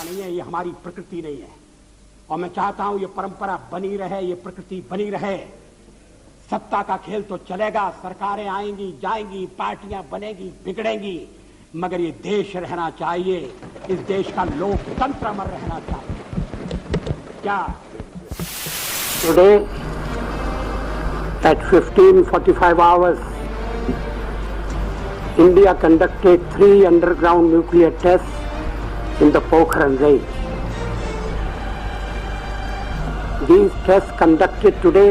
परंपरा नहीं है, ये हमारी प्रकृति नहीं है। और मैं चाहता हूं ये परंपरा बनी रहे, ये प्रकृति बनी रहे। सत्ता का खेल तो चलेगा, सरकारें आएंगी जाएंगी, पार्टियां बनेगी बिगड़ेंगी, मगर ये देश रहना चाहिए, इस देश का लोकतंत्र अमर रहना चाहिए। क्या today at 15:45 hours, India conducted 3 underground nuclear tests in the Pokhran range. These tests conducted today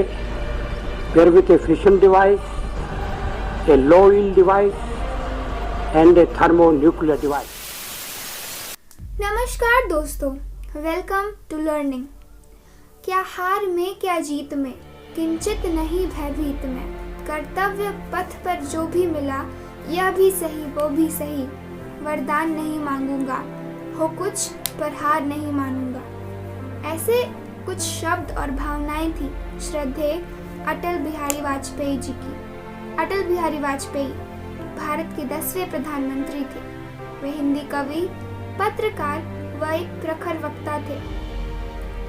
were with a fission device, a low yield device and a thermonuclear device. नमस्कार दोस्तों, वेलकम टू लर्निंग। क्या हार में क्या जीत में, किंचित नहीं भयभीत में, कर्तव्य पथ पर जो भी मिला, यह भी सही वो भी सही, वरदान नहीं मांगूंगा, हो कुछ पर हार नहीं मानूंगा। ऐसे कुछ शब्द और भावनाएं थी श्रद्धेय अटल बिहारी वाजपेयी जी की। अटल बिहारी वाजपेयी भारत के 10वें प्रधानमंत्री थे। वे हिंदी कवि, पत्रकार व एक प्रखर वक्ता थे।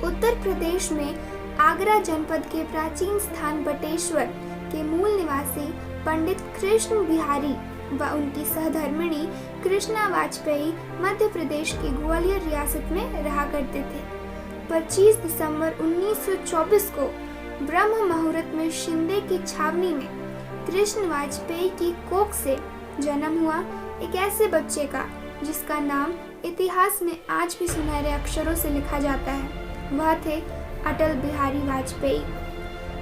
उत्तर प्रदेश में आगरा जनपद के प्राचीन स्थान बटेश्वर के मूल निवासी पंडित कृष्ण बिहारी व उनकी सहधर्मिणी कृष्णा वाजपेयी मध्य प्रदेश के ग्वालियर रियासत में रहा करते थे। 25 दिसंबर 1924 को ब्रह्म मुहूर्त में शिंदे की छावनी में कृष्ण वाजपेयी की कोख से जन्म हुआ एक ऐसे बच्चे का जिसका नाम इतिहास में आज भी सुनहरे अक्षरों से लिखा जाता है। वह थे अटल बिहारी वाजपेयी,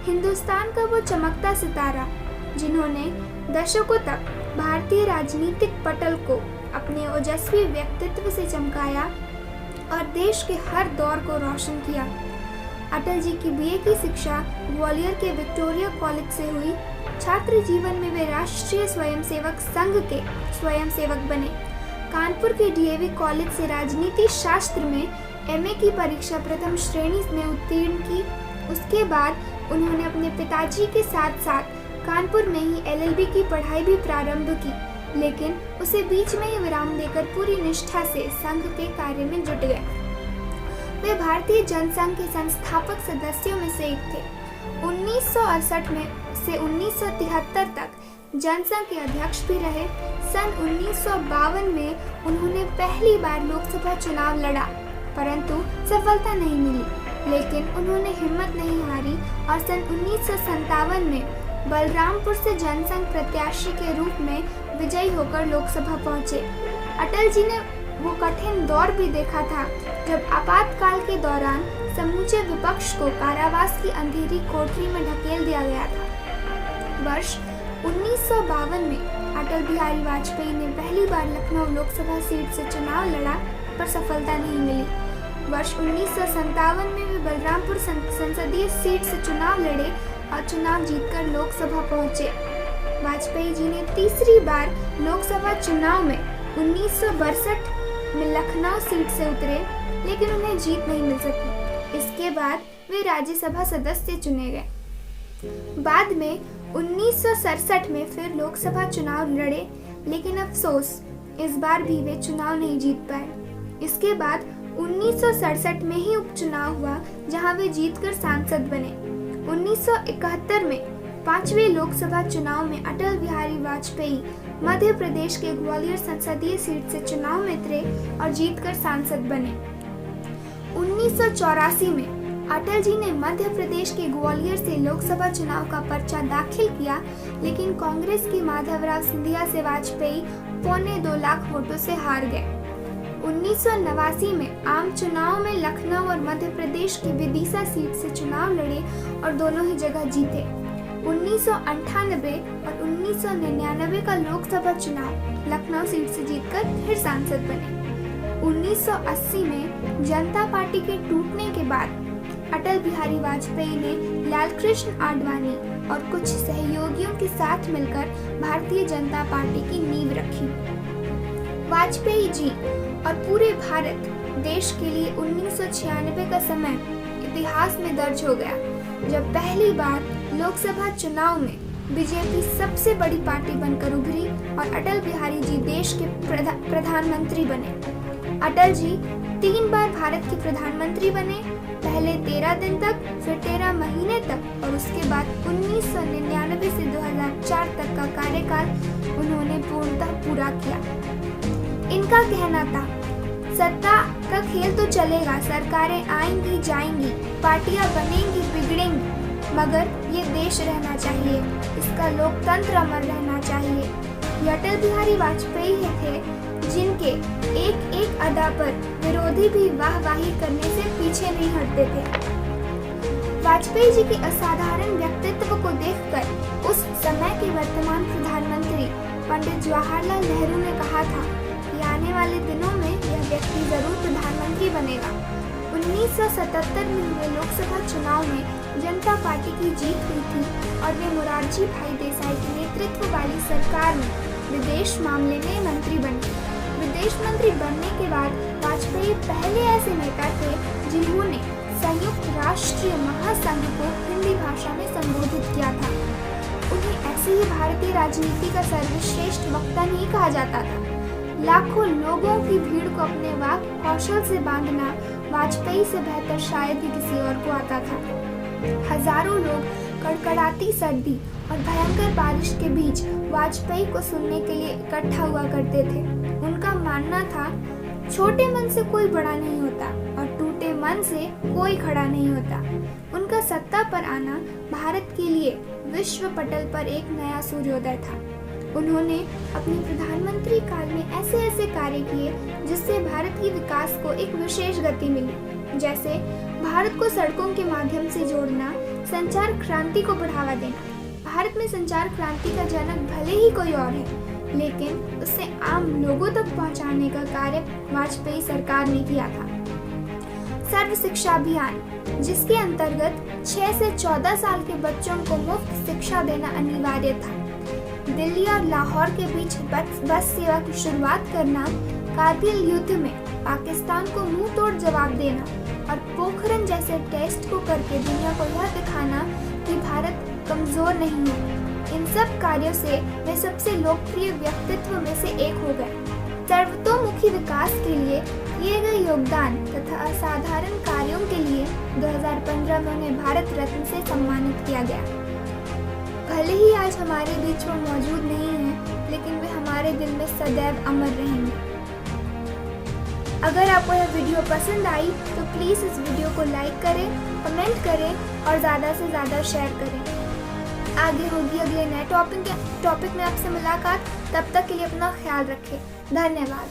हिंदुस्तान का वो चमकता सितारा जिन्होंने दशकों तक भारतीय राजनीतिक पटल को अपने ओजस्वी व्यक्तित्व से चमकाया और देश के हर दौर को रोशन किया। अटल जी की बीए की शिक्षा ग्वालियर के विक्टोरिया कॉलेज से हुई। छात्र जीवन में वे राष्ट्रीय स्वयंसेवक संघ के स्वयंसेवक बने। कानपुर के डीएवी कॉलेज से राजनीति शास्त्र में एमए की परीक्षा प्रथम श्रेणी में उत्तीर्ण की। उसके बाद उन्होंने अपने पिताजी के साथ साथ कानपुर में ही एलएलबी की पढ़ाई भी प्रारंभ की, लेकिन उसे बीच में ही विराम देकर पूरी निष्ठा से संघ के कार्य में जुट गए। वे भारतीय जनसंघ के संस्थापक सदस्यों में से एक थे। 1968 में से 1973 तक जनसंघ के अध्यक्ष भी रहे। सन 1952 में उन्होंने पहली बार लोकसभा चुनाव लड़ा, परंतु सफलता नहीं मिली, लेकिन उन्होंने हिम्मत नहीं हारी और सन 1957 में बलरामपुर से जनसंघ प्रत्याशी के रूप में विजयी होकर लोकसभा पहुंचे। अटल जी ने वो कठिन दौर भी देखा था जब आपातकाल के दौरान समूचे विपक्ष को कारावास की अंधेरी कोठरी में ढकेल दिया गया था। वर्ष 1952 में अटल बिहारी वाजपेयी ने पहली बार लखनऊ लोकसभा सीट से चुनाव लड़ा, पर सफलता नहीं मिली। वर्ष 1957 में वे बलरामपुर संसदीय सीट से चुनाव लड़े और चुनाव जीतकर लोकसभा पहुंचे। वाजपेयी जी ने तीसरी बार लोकसभा चुनाव में 1962 में लखनऊ सीट से उतरे, लेकिन उन्हें जीत नहीं मिल सकी। इसके बाद वे राज्यसभा सदस्य चुने गए। बाद में 1967 में फिर लोकसभा चुनाव लड़े, लेकिन अफसोस इस बार भी वे चुनाव नहीं जीत पाए। इसके बाद 1967 में ही उपचुनाव हुआ, जहां वे जीतकर सांसद बने। 1971 में 5वें लोकसभा चुनाव में अटल बिहारी वाजपेयी मध्य प्रदेश के ग्वालियर संसदीय सीट से चुनाव में उतरे और जीतकर सांसद बने। 1984 में अटल जी ने मध्य प्रदेश के ग्वालियर से लोकसभा चुनाव का पर्चा दाखिल किया, लेकिन कांग्रेस के माधवराव सिंधिया से वाजपेयी 2.25 लाख वोटों से हार गए। 1989 में आम चुनाव में लखनऊ और मध्य प्रदेश की विदिशा सीट से चुनाव लड़े और दोनों ही जगह जीते। 1998 और 1999 का लोकसभा चुनाव लखनऊ सीट से जीतकर फिर सांसद बने। 1980 में जनता पार्टी के टूटने के बाद अटल बिहारी वाजपेयी ने लालकृष्ण आडवाणी और कुछ सहयोगियों के साथ मिलकर भारतीय जनता पार्टी की नींव रखी। वाजपेयी जी और पूरे भारत देश के लिए 1996 का समय इतिहास में दर्ज हो गया, जब पहली बार लोकसभा चुनाव में बीजेपी सबसे बड़ी पार्टी बनकर उभरी और अटल बिहारी जी देश के प्रधानमंत्री बने। अटल जी 3 बार भारत के प्रधानमंत्री बने, पहले 13 दिन तक, फिर 13 महीने तक और उसके बाद 1999 से 2004 तक का कार्यकाल उन्होंने पूर्णतः पूरा किया। इनका कहना था, सत्ता का खेल तो चलेगा, सरकारें आएंगी जाएंगी, पार्टियां बनेंगी बिगड़ेंगी, मगर ये देश रहना चाहिए, इसका लोकतंत्र अमर रहना चाहिए। ये अटल बिहारी वाजपेयी थे जिनके एक एक अदा पर विरोधी भी वाहवाही करने से पीछे नहीं हटते थे। वाजपेयी जी के असाधारण व्यक्तित्व को देखकर उस समय के वर्तमान प्रधानमंत्री पंडित जवाहरलाल नेहरू ने कहा था कि आने वाले दिनों में यह व्यक्ति जरूर प्रधानमंत्री बनेगा। 1977 में हुए लोकसभा चुनाव में जनता पार्टी की जीत हुई थी और वे मोरारजी भाई देसाई के नेतृत्व वाली सरकार में विदेश मामले में मंत्री बने। विदेश मंत्री बनने के बाद वाजपेयी पहले ऐसे नेता थे जिन्होंने संयुक्त राष्ट्र महासंघ को हिंदी भाषा में संबोधित किया था। उन्हें ऐसे ही भारतीय राजनीति का सर्वश्रेष्ठ वक्ता नहीं कहा जाता था। लाखों लोगों की भीड़ को अपने वाक कौशल से बांधना वाजपेयी से बेहतर शायद ही किसी और को आता था। हजारों लोग कड़कड़ाती सर्दी और भयंकर बारिश के बीच वाजपेयी को सुनने के लिए इकट्ठा हुआ करते थे। उनका मानना था, छोटे मन से कोई बड़ा नहीं होता और टूटे मन से कोई खड़ा नहीं होता। उनका सत्ता पर आना भारत के लिए विश्व पटल पर एक नया सूर्योदय था। उन्होंने अपने प्रधानमंत्री काल में ऐसे ऐसे कार्य किए जिससे भारत की विकास को एक विशेष गति मिली, जैसे भारत को सड़कों के माध्यम से जोड़ना, संचार क्रांति को बढ़ावा देना। भारत में संचार क्रांति का जनक भले ही कोई और है, लेकिन उसे आम लोगों तक पहुंचाने का कार्य वाजपेयी सरकार ने किया था। सर्व शिक्षा अभियान, जिसके अंतर्गत 6 से 14 साल के बच्चों को मुफ्त शिक्षा देना अनिवार्य था। दिल्ली और लाहौर के बीच बस सेवा की शुरुआत करना, कारगिल युद्ध में पाकिस्तान को मुंह तोड़ जवाब देना और पोखरण जैसे टेस्ट को करके दुनिया को यह दिखाना कि भारत कमजोर नहीं है। इन सब कार्यों से वे सबसे लोकप्रिय व्यक्तित्व में से एक हो गए। सर्वतोमुखी विकास के लिए किए गए योगदान तथा असाधारण कार्यों के लिए 2015 में उन्हें भारत रत्न से सम्मानित किया गया। भले ही आज हमारे बीच वो मौजूद नहीं है, लेकिन वे हमारे दिल में सदैव अमर रहेंगे। अगर आपको यह वीडियो पसंद आई तो प्लीज़ इस वीडियो को लाइक करें, कमेंट करें और ज़्यादा से ज़्यादा शेयर करें। आगे होगी अगले नए टॉपिक में आपसे मुलाकात। तब तक के लिए अपना ख्याल रखें। धन्यवाद।